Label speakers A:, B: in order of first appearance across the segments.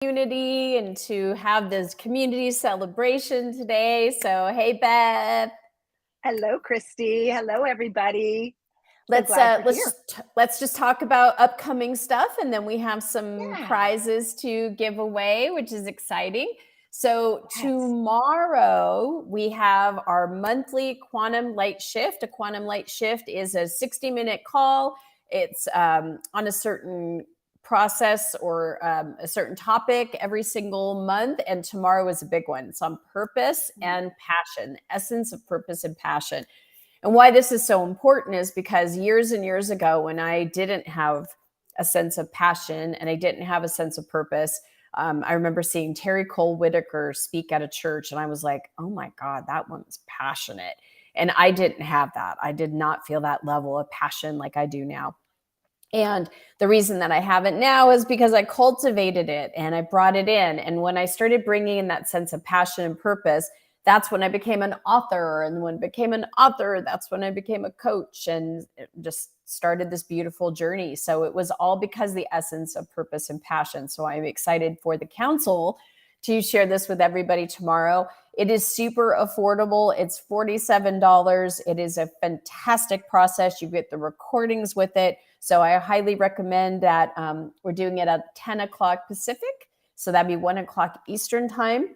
A: community and to have this community celebration today. So, hey, Beth,
B: Hello, Christy. Hello, everybody. So
A: let's
B: glad
A: uh,
B: you're here.
A: let's let's just talk about upcoming stuff, and then we have some
B: Yeah.
A: prizes to give away, which is exciting. So
B: Yes.
A: tomorrow we have our monthly quantum light shift. A quantum light shift is a 60-minute call. It's on a certain process or a certain topic every single month, and tomorrow is a big one. It's on purpose and passion, essence of purpose and passion. And why this is so important is because years and years ago, when I didn't have a sense of passion and I didn't have a sense of purpose, I remember seeing Terry Cole Whitaker speak at a church, and I was like, oh my God, that one's passionate. And I didn't have that. I did not feel that level of passion like I do now. And the reason that I haven't now is because I cultivated it and I brought it in. And when I started bringing in that sense of passion and purpose, that's when I became an author. And when I became an author, that's when I became a coach and just started this beautiful journey. So it was all because the essence of purpose and passion. So I'm excited for the council to share this with everybody tomorrow. It is super affordable. It's $47. It is a fantastic process. You get the recordings with it. So I highly recommend that. We're doing it at 10 o'clock Pacific. So that'd be 1 o'clock Eastern time.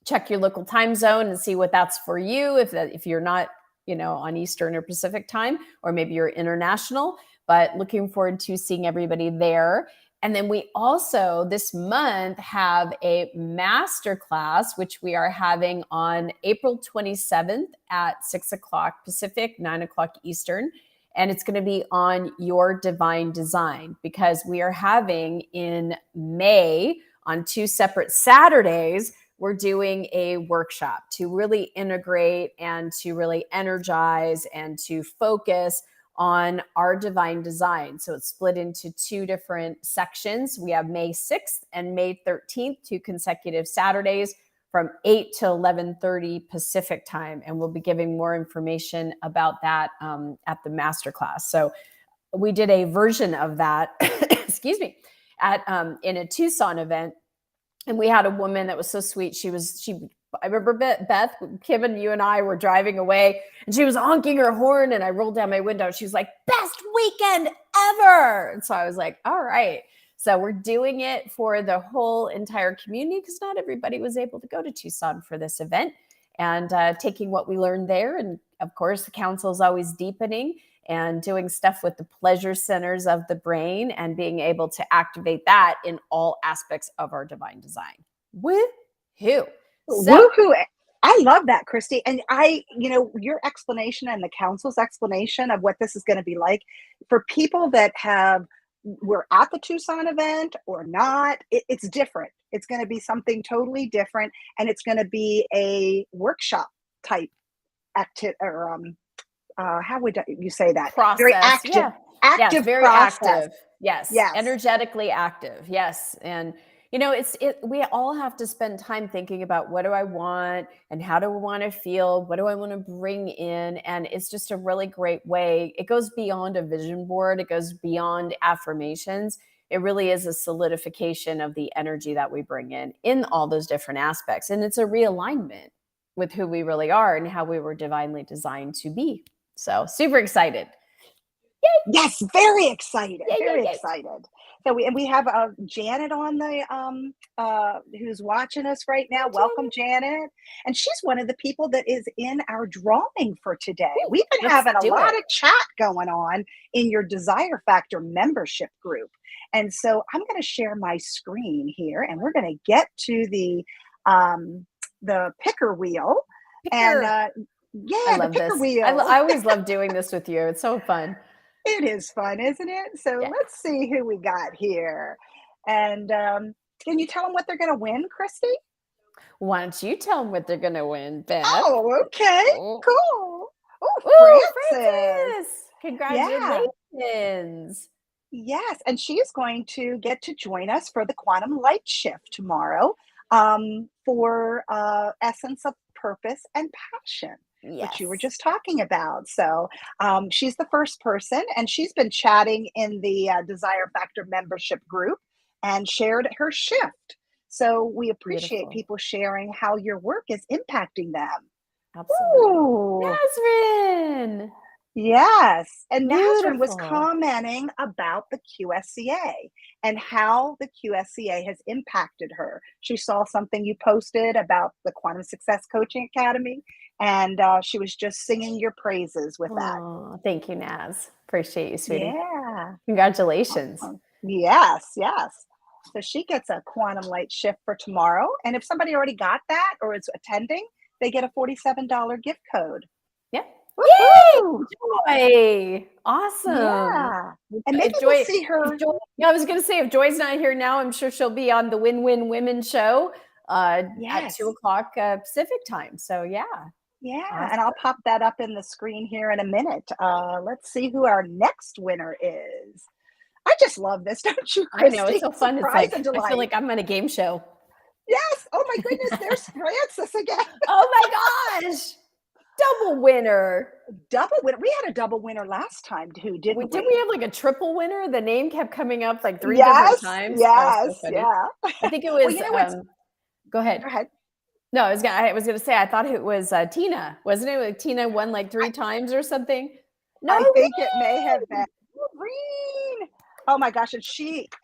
A: Check your local time zone and see what that's for you. If you're not, on Eastern or Pacific time, or maybe you're international, but looking forward to seeing everybody there. And then we also this month have a master class, which we are having on April 27th at 6 o'clock Pacific, 9 o'clock Eastern. And it's going to be on your divine design, because we are having in May on 2 separate Saturdays, we're doing a workshop to really integrate and to really energize and to focus on our divine design. So it's split into 2 different sections. We have May 6th and May 13th, 2 consecutive Saturdays from 8 to 11:30 Pacific time. And we'll be giving more information about that at the masterclass. So we did a version of that, excuse me, at in a Tucson event. And we had a woman that was so sweet. I remember Beth, Kim and you and I were driving away, and she was honking her horn, and I rolled down my window. She was like, best weekend ever. And so I was like, all right. So we're doing it for the whole entire community, because not everybody was able to go to Tucson for this event, and taking what we learned there. And of course, the council is always deepening and doing stuff with the pleasure centers of the brain and being able to activate that in all aspects of our divine design. Woohoo! So,
B: Woohoo. I love that, Christy. And your explanation and the council's explanation of what this is going to be like for people that were at the Tucson event or not, it's different. It's going to be something totally different. And it's going to be a workshop type activity, or how would you say that? Very
A: process.
B: active,
A: Yeah, it's
B: active
A: very
B: process.
A: active. Yes,
B: Yes.
A: energetically active. Yes. And we all have to spend time thinking about, what do I want and how do I want to feel? What do I want to bring in? And it's just a really great way. It goes beyond a vision board. It goes beyond affirmations. It really is a solidification of the energy that we bring in all those different aspects. And it's a realignment with who we really are and how we were divinely designed to be. So super excited.
B: Yes, very excited,
A: Yay, yay,
B: very
A: yay.
B: excited. So we have Janet on the who's watching us right now. Welcome, Janet, and she's one of the people that is in our drawing for today.
A: Woo,
B: We've been
A: let's
B: having a
A: do
B: lot
A: it.
B: of chat going on in your Desire Factor membership group, and so I'm going to share my screen here, and we're going to get to the picker wheel, and
A: Picker. I
B: yeah, the
A: love
B: picker
A: this. I
B: wheel.
A: always love doing this with you. It's so fun.
B: It is fun, isn't it? So
A: Yeah.
B: let's see who we got here. And can you tell them what they're going to win, Christy?
A: Why don't you tell them what they're going to win, Beth?
B: Oh, okay.
A: Oh,
B: Cool. Oh,
A: ooh,
B: Francis.
A: Francis.
B: Yeah.
A: Congratulations.
B: Yes. And she is going to get to join us for the quantum light shift tomorrow for Essence of Purpose and Passion, which you were
A: Yes.
B: just talking about. So she's the first person, and she's been chatting in the Desire Factor membership group and shared her shift. So we appreciate
A: Beautiful.
B: people sharing how your work is impacting them.
A: Absolutely.
B: Ooh.
A: Nasrin.
B: Yes. And Nasrin was
A: Beautiful.
B: commenting about the QSCA and how the QSCA has impacted her. She saw something you posted about the Quantum Success Coaching Academy, and she was just singing your praises with that.
A: Oh, thank you, Naz. Appreciate you, sweetie.
B: Yeah.
A: Congratulations.
B: Awesome. Yes, yes. So she gets a quantum light shift for tomorrow. And if somebody already got that or is attending, they get a $47 gift code.
A: Yeah.
B: Woohoo!
A: Yay! Joy. Awesome.
B: Yeah. And maybe
A: If
B: we'll
A: Joy,
B: see
A: if
B: her.
A: Joy, yeah, I was going to say, if Joy's not here now, I'm sure she'll be on the Win Win Women show at
B: Yes.
A: 2 o'clock Pacific time. So yeah,
B: Yeah.
A: awesome.
B: And I'll pop that up in the screen here in a minute. Let's see who our next winner is. I just love this, don't you,
A: I know, it's
B: Christy?
A: so fun. It's
B: Surprise and
A: like I feel
B: delight.
A: like I'm on a game show.
B: Yes. Oh my goodness. There's Francis again.
A: Oh my gosh, double winner.
B: Double winner. We had a double winner last time too, didn't
A: Did we
B: we?
A: have like a triple winner? The name kept coming up like 3 different
B: Yes.
A: times. Oh, so
B: Yes.
A: funny.
B: Yeah.
A: I think it
B: Well,
A: was.
B: you know what's
A: Go ahead.
B: go ahead.
A: No, I was gonna say I thought it was Tina, wasn't it? Like Tina won like 3 times or something.
B: I
A: Noreen!
B: think it may have been Noreen. Oh my gosh. And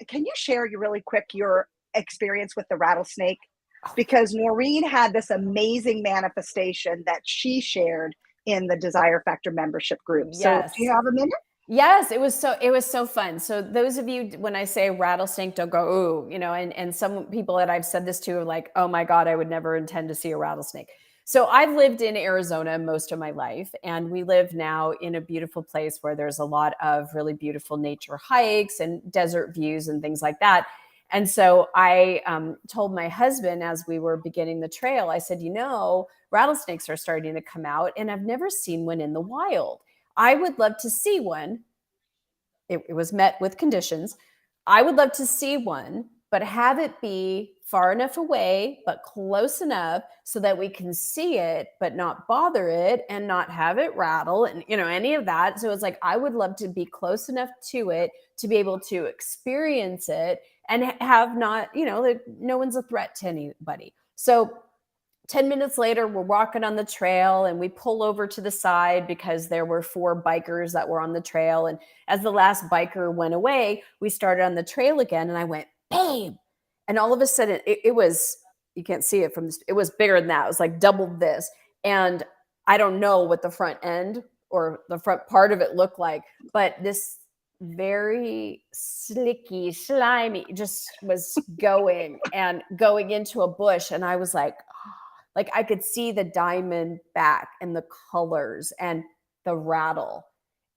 B: can you share really quick your experience with the rattlesnake? Because Noreen had this amazing manifestation that she shared in the Desire Factor membership group. So do you
A: Yes.
B: have a minute?
A: Yes, it was so fun. So those of you, when I say rattlesnake, don't go, ooh, and some people that I've said this to are like, oh my God, I would never intend to see a rattlesnake. So I've lived in Arizona most of my life, and we live now in a beautiful place where there's a lot of really beautiful nature hikes and desert views and things like that. And so I told my husband as we were beginning the trail, I said, rattlesnakes are starting to come out, and I've never seen one in the wild. I would love to see one. It was met with conditions. I would love to see one, but have it be far enough away, but close enough so that we can see it, but not bother it and not have it rattle and, any of that. So it's like, I would love to be close enough to it to be able to experience it and have not, no one's a threat to anybody. So 10 minutes later, we're walking on the trail and we pull over to the side because there were 4 bikers that were on the trail. And as the last biker went away, we started on the trail again. And I went, babe. And all of a sudden, it was, you can't see it from this, it was bigger than that. It was like double this. And I don't know what the front end or the front part of it looked like, but this very slicky, slimy just was going into a bush. And I was like I could see the diamond back and the colors and the rattle.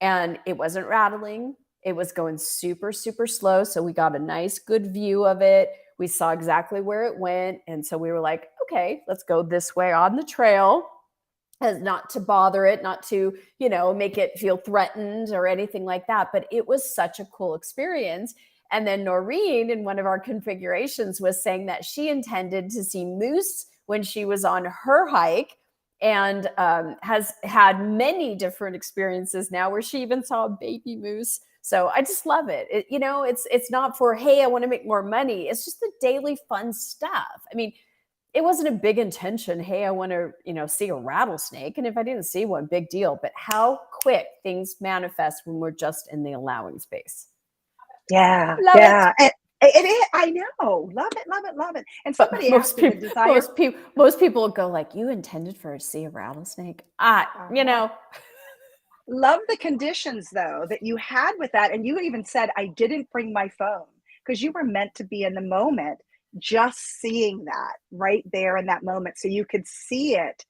A: And it wasn't rattling. It was going super, super slow. So we got a nice, good view of it. We saw exactly where it went. And so we were like, okay, let's go this way on the trail, as not to bother it, not to, make it feel threatened or anything like that. But it was such a cool experience. And then Noreen, in one of our configurations, was saying that she intended to see moose when she was on her hike, and has had many different experiences now where she even saw a baby moose. So I just love it. It's not for, hey, I want to make more money. It's just the daily fun stuff. I mean, it wasn't a big intention. Hey, I want to, see a rattlesnake. And if I didn't see one, big deal. But how quick things manifest when we're just in the allowing space.
B: Yeah.
A: Love
B: Yeah.
A: it.
B: It is. I know. Love it. Love it. Love it. And
A: But
B: somebody asked me the desire.
A: most people go like, you intended for her to see a rattlesnake?
B: Love the conditions though that you had with that. And you even said, I didn't bring my phone because you were meant to be in the moment, just seeing that right there in that moment. So you could see it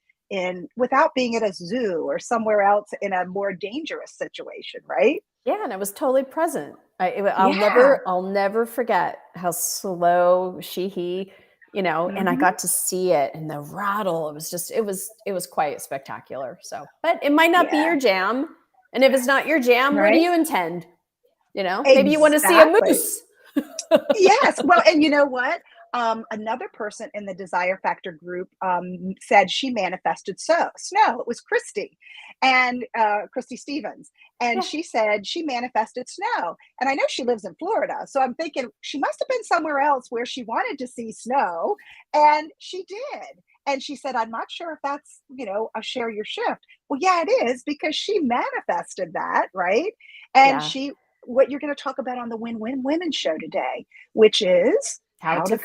B: without being at a zoo or somewhere else in a more dangerous situation, right?
A: Yeah, and I was totally present.
B: Yeah.
A: I'll never forget how slow he, and I
B: Mhm.
A: got to see it and the rattle. It was quite spectacular. So, but it might not be
B: Yeah.
A: your jam. And if it's not your jam, what do
B: Right.
A: you intend? Maybe you want to see a
B: Exactly.
A: moose.
B: Yes. Well, and you know what? another person in the Desire Factor group said she manifested snow. It was Christy, and Christy Stevens. And
A: Yeah.
B: she said she manifested snow. And I know she lives in Florida. So I'm thinking she must have been somewhere else where she wanted to see snow. And she did. And she said, I'm not sure if that's, a share your shift. Well, yeah, it is, because she manifested that, right? And
A: Yeah.
B: what you're going to talk about on the Win Win Women show today, which is
A: How to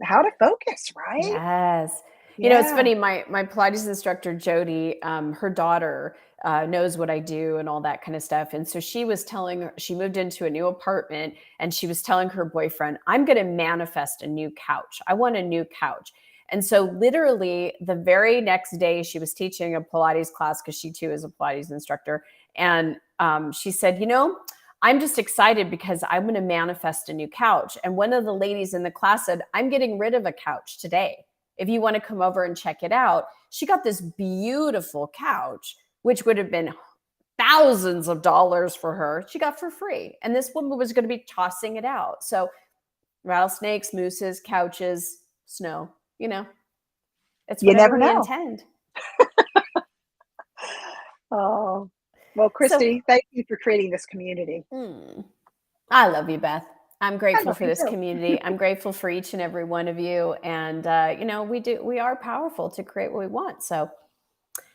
B: how to focus, right?
A: Yes. It's
B: Yeah.
A: funny. My Pilates instructor, Jody, her daughter knows what I do and all that kind of stuff. And so she was telling her, she moved into a new apartment and she was telling her boyfriend, I'm going to manifest a new couch. I want a new couch. And so literally the very next day she was teaching a Pilates class, because she too is a Pilates instructor. And she said, I'm just excited because I'm going to manifest a new couch. And one of the ladies in the class said, I'm getting rid of a couch today. If you want to come over and check it out. She got this beautiful couch, which would have been thousands of dollars for her. She got for free. And this woman was going to be tossing it out. So rattlesnakes, mooses, couches, snow, it's
B: You
A: whatever
B: never
A: we
B: know.
A: intend.
B: Oh, well,
A: So
B: Christy, thank you for creating this community.
A: I love you, Beth. I'm
B: I
A: grateful
B: love
A: for
B: you
A: this
B: too.
A: community. I'm grateful for each and every one of you. And, we are powerful to create what we want. So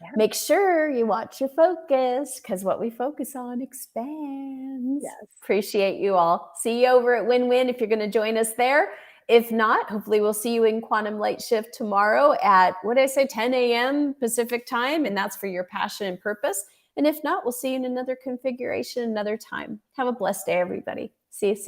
B: Yeah.
A: make sure you watch your focus, because what we focus on expands.
B: Yes.
A: Appreciate you all. See you over at Win Win if you're going to join us there. If not, hopefully we'll see you in Quantum Light Shift tomorrow at, 10 a.m. Pacific time. And that's for your passion and purpose. And if not, we'll see you in another configuration another time. Have a blessed day, everybody. See you soon.